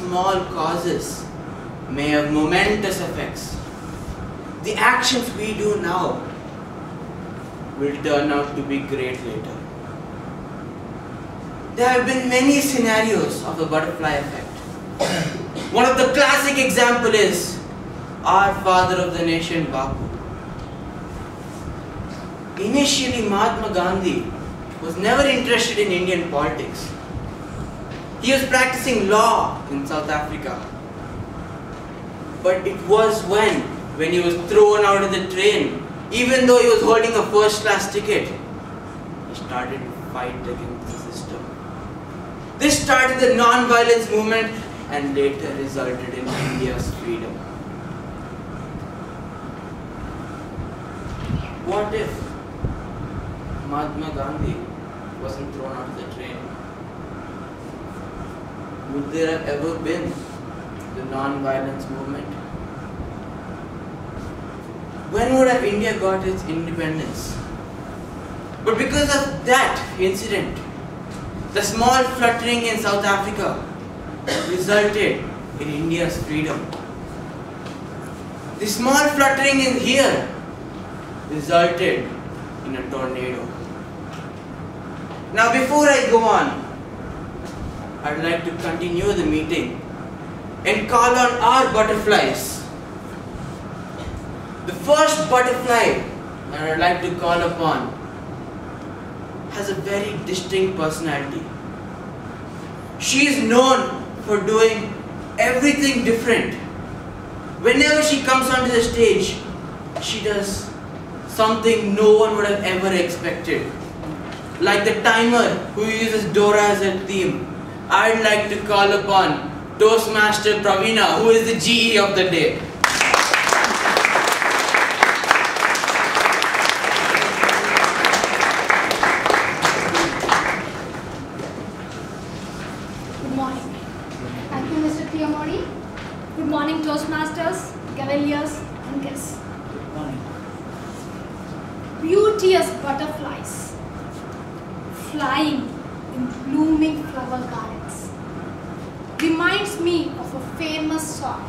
small causes may have momentous effects, the actions we do now will turn out to be great later. There have been many scenarios of the butterfly effect. One of the classic examples is our father of the nation, Bapu. Initially, Mahatma Gandhi was never interested in Indian politics. He was practicing law in South Africa. But it was when he was thrown out of the train, even though he was holding a first-class ticket, he started to fight against the system. This started the non-violence movement and later resulted in India's freedom. What if Mahatma Gandhi wasn't thrown out of the train? Would there have ever been the non-violence movement? When would have India got its independence? But because of that incident, the small fluttering in South Africa resulted in India's freedom. The small fluttering in here resulted in a tornado. Now before I go on, I'd like to continue the meeting and call on our butterflies. The first butterfly that I'd like to call upon has a very distinct personality. She is known for doing everything different. Whenever she comes onto the stage, she does something no one would have ever expected. Like the timer who uses Dora as a theme, I'd like to call upon Toastmaster Pravina, who is the GE of the day. Good morning. Thank you, Mr. Priyamori. Good morning, Toastmasters, Cavaliers, and guests. Good morning. Beauteous butterflies flying in blooming flower gardens reminds me of a famous song.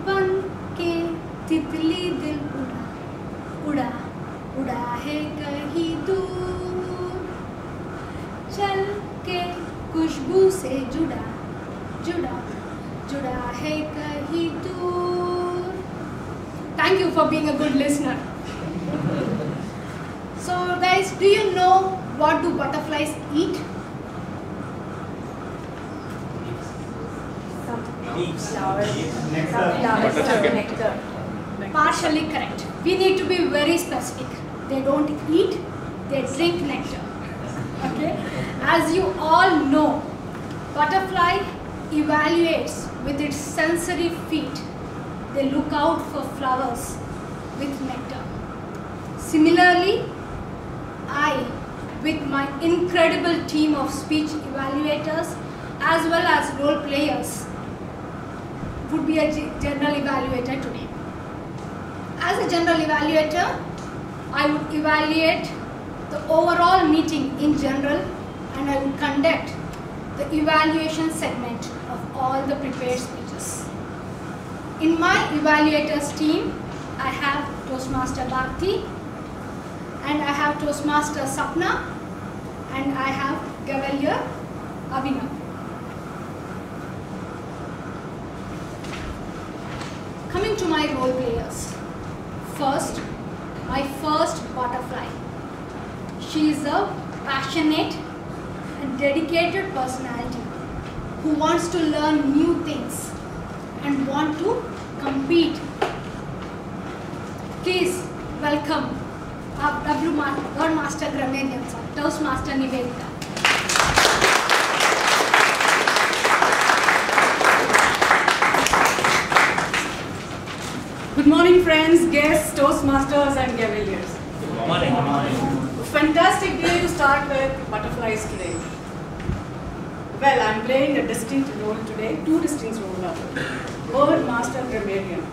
Ban ke titli dil uda, uda, uda hai kahi dur, chal ke खुशबू से जुड़ा जुड़ा जुड़ा है कहीं दूर. Thank you for being a good listener. So guys, do you know what do butterflies eat? Nectar. Partially correct. We need to be very specific. They don't eat, they drink nectar. Okay? As you all know, butterfly evaluates with its sensory feet. They look out for flowers with nectar. Similarly, I, with my incredible team of speech evaluators as well as role players, would be a general evaluator today. As a general evaluator, I would evaluate the overall meeting in general, and I will conduct the evaluation segment of all the prepared speeches. In my evaluators team, I have Toastmaster Bharti, and I have Toastmaster Sapna, and I have Cavalier Abhinav. Coming to my role players. First, my first butterfly. She is a passionate and dedicated personality who wants to learn new things and want to compete. Please welcome our World Master Grammarian, Toastmaster Nivedita. Good morning, friends, guests, Toastmasters, and Cavaliers. Good morning. Good morning. Fantastic day to start with butterflies today. Well, I'm playing a distinct role today, two distinct roles. Word Master Grammarian.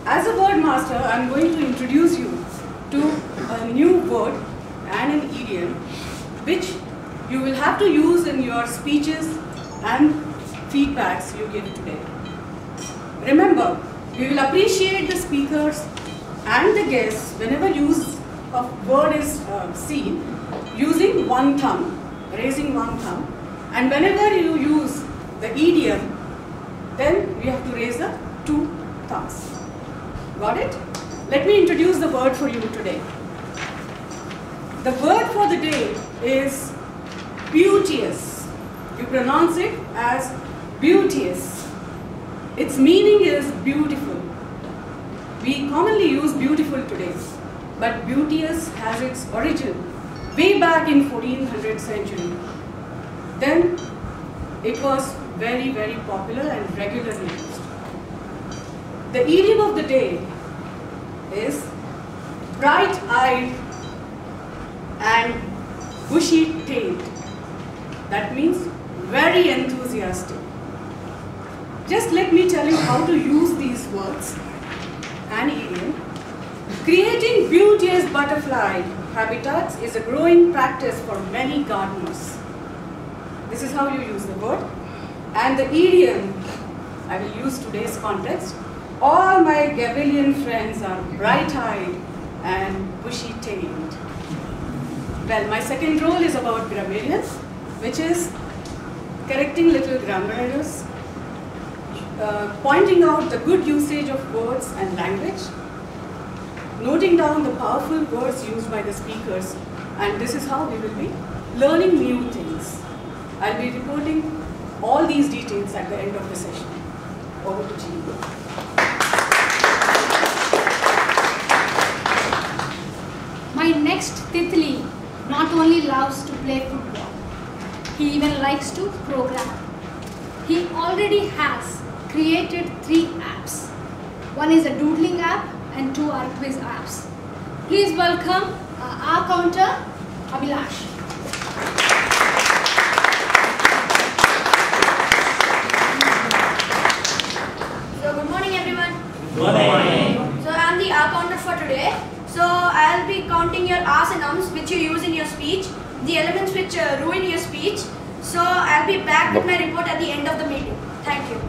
As a Word Master, I'm going to introduce you to a new word and an idiom which you will have to use in your speeches and feedbacks you give today. Remember, we will appreciate the speakers and the guests whenever use of word is seen using one thumb, raising one thumb, and whenever you use the idiom, then we have to raise the two thumbs. Got it? Let me introduce the word for you today. The word for the day is beauteous. You pronounce it as beauteous. Its meaning is beautiful. We commonly use beautiful today, but beauteous has its origin way back in 1400th century. Then it was very, very popular and regularly used. The idiom of the day is bright-eyed and bushy-tailed. That means very enthusiastic. Just let me tell you how to use these words and idiom. Creating beauteous butterfly habitats is a growing practice for many gardeners. This is how you use the word. And the idiom, I will use today's context. All my Gabellian friends are bright-eyed and bushy-tailed. Well, my second role is about grammarian, which is correcting little grammar errors, pointing out the good usage of words and language, noting down the powerful words used by the speakers, and this is how we will be learning new things. I'll be reporting all these details at the end of the session. Over to Jeevan. My next Titli not only loves to play football, he even likes to program. He already has created 3 apps. One is a doodling app and 2 are quiz apps. Please welcome our counter, Abhilash. So good morning everyone. Good morning. So I am the R counter for today. So I'll be counting your R's and Ums which you use in your speech, the elements which ruin your speech. So I'll be back with my report at the end of the meeting. Thank you.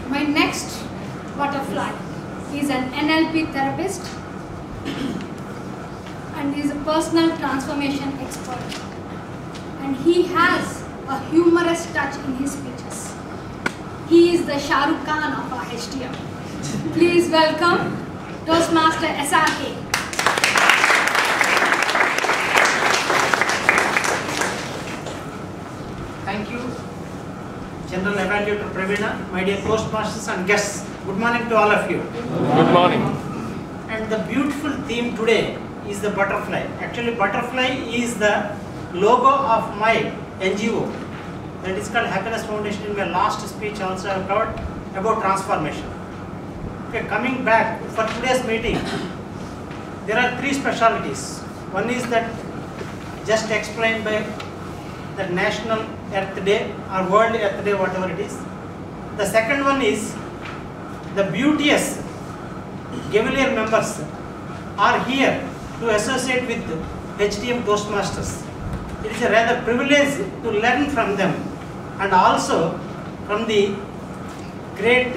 My next butterfly is an NLP therapist and is a personal transformation expert. And he has a humorous touch in his speeches. He is the Shah Rukh Khan of our HTM. Please welcome Toastmaster SRK. Thank you, General Evaluator Praveena, my dear Toastmasters and guests. Good morning to all of you. Good morning. And the beautiful theme today is the butterfly. Actually, butterfly is the logo of my NGO. That is called Happiness Foundation. In my last speech also I have covered about transformation. Okay, coming back for today's meeting, there are 3 specialties. One is that just explained by the National Earth Day or World Earth Day, whatever it is. The second one is the beauteous Gavelier members are here to associate with HTM Toastmasters. It is a rather privilege to learn from them and also from the great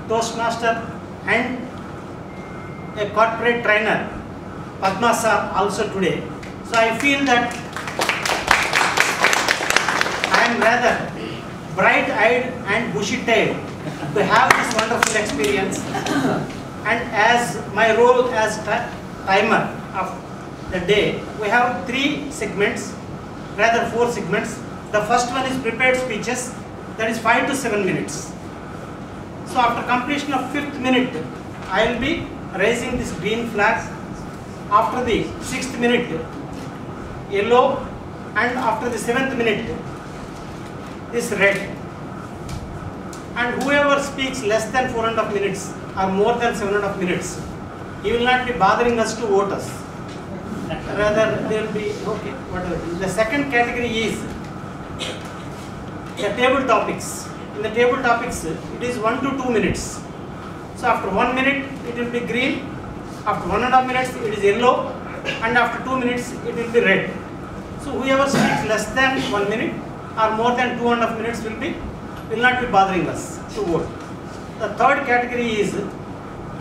Toastmaster and a corporate trainer, Padma sir, also today. So I feel that I am rather bright-eyed and bushy-tailed to have this wonderful experience. And as my role as timer of the day, we have 3 segments, rather 4 segments. The first one is prepared speeches, that is 5 to 7 minutes. So after completion of 5th minute, I will be raising this green flag. After the 6th minute, yellow, and after the 7th minute, this red. And whoever speaks less than 4.5 minutes or more than 7.5 minutes, he will not be bothering us to vote us. Rather, they will be okay, whatever. The second category is the table topics. In the table topics, it is 1 to 2 minutes. So after 1 minute, it will be green. After 1.5 minutes, it is yellow. And after 2 minutes, it will be red. So whoever speaks less than 1 minute or more than 2.5 minutes will not be bothering us to vote. The third category is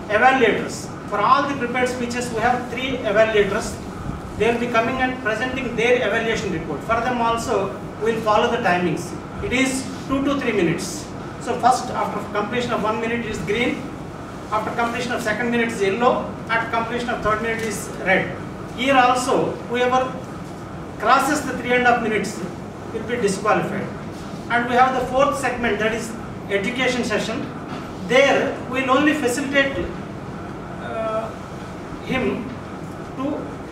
evaluators. For all the prepared speeches, we have 3 evaluators. They will be coming and presenting their evaluation report. For them also, we will follow the timings. It is 2 to 3 minutes. So first, after completion of 1 minute is green, after completion of 2nd minute is yellow, after completion of 3rd minute is red. Here also, whoever crosses the 3.5 minutes will be disqualified. And we have the 4th segment, that is education session. There we will only facilitate him to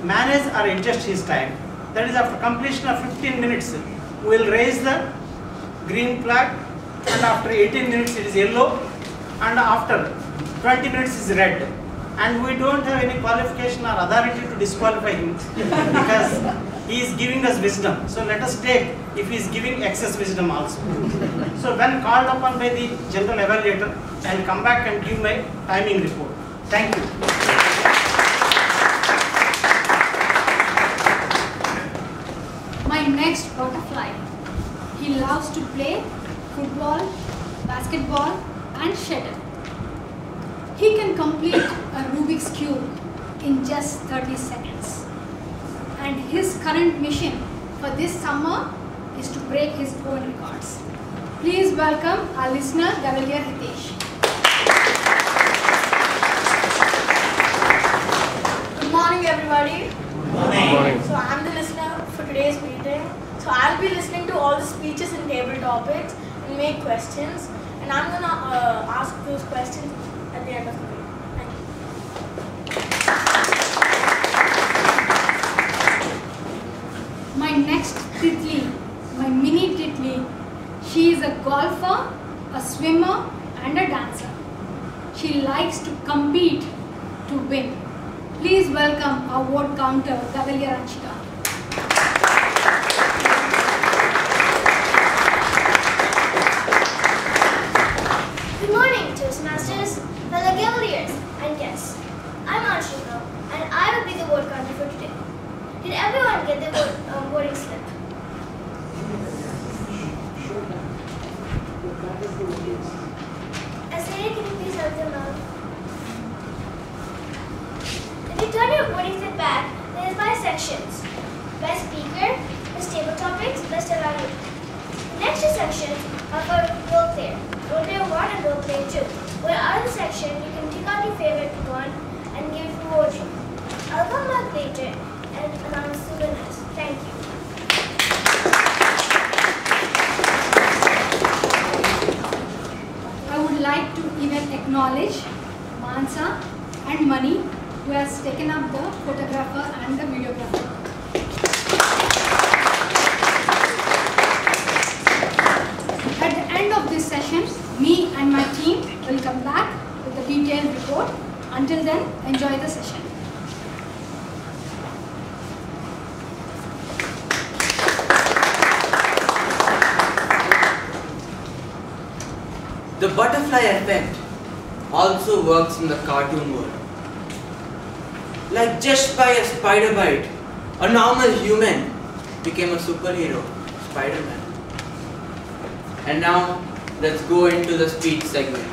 manage or adjust his time. That is, after completion of 15 minutes, we will raise the green flag, and after 18 minutes it is yellow, and after 20 minutes is red. And we don't have any qualification or authority to disqualify him because he is giving us wisdom. So let us take if he is giving excess wisdom also. So when called upon by the general evaluator, I will come back and give my timing report. Thank you. My next butterfly. He loves to play football, basketball and shuttle. He can complete a Rubik's Cube in just 30 seconds. And his current mission for this summer is to break his own records. Please welcome our listener, Gavalier Hitesh. Good morning, everybody. Good morning. So I'm the listener for today's meeting. So I'll be listening to all the speeches and table topics and make questions. And I'm gonna ask those questions at the end of the meeting. Thank you. My next Titli, my mini Titli, she is a golfer, a swimmer and a dancer. She likes to compete to win. Please welcome our vote counter, Gavalier Anshika. Good morning, Toastmasters, fellow Gavaliers, and guests. I'm Anshika, and I will be the vote counter for today. Did everyone get their voting slip? Asari, can you please help them out? If you turn your voting slip back, there is 5 sections. Best speaker, best table topics, best evaluator. The next 2 sections are for role player. Role player 1 and role player 2. Where out of the section, you can pick out your favorite one and give it to voting. I'll come back later and announce the winners. Thank you. I would like to even acknowledge Mansa and Mani, who has taken up the photographer and the videographer. At the end of this session, me and my team will come back with a detailed report. Until then, enjoy the session. The butterfly effect also works in the cartoon world. Like just by a spider bite, a normal human became a superhero, Spider-Man. And now, let's go into the speech segment.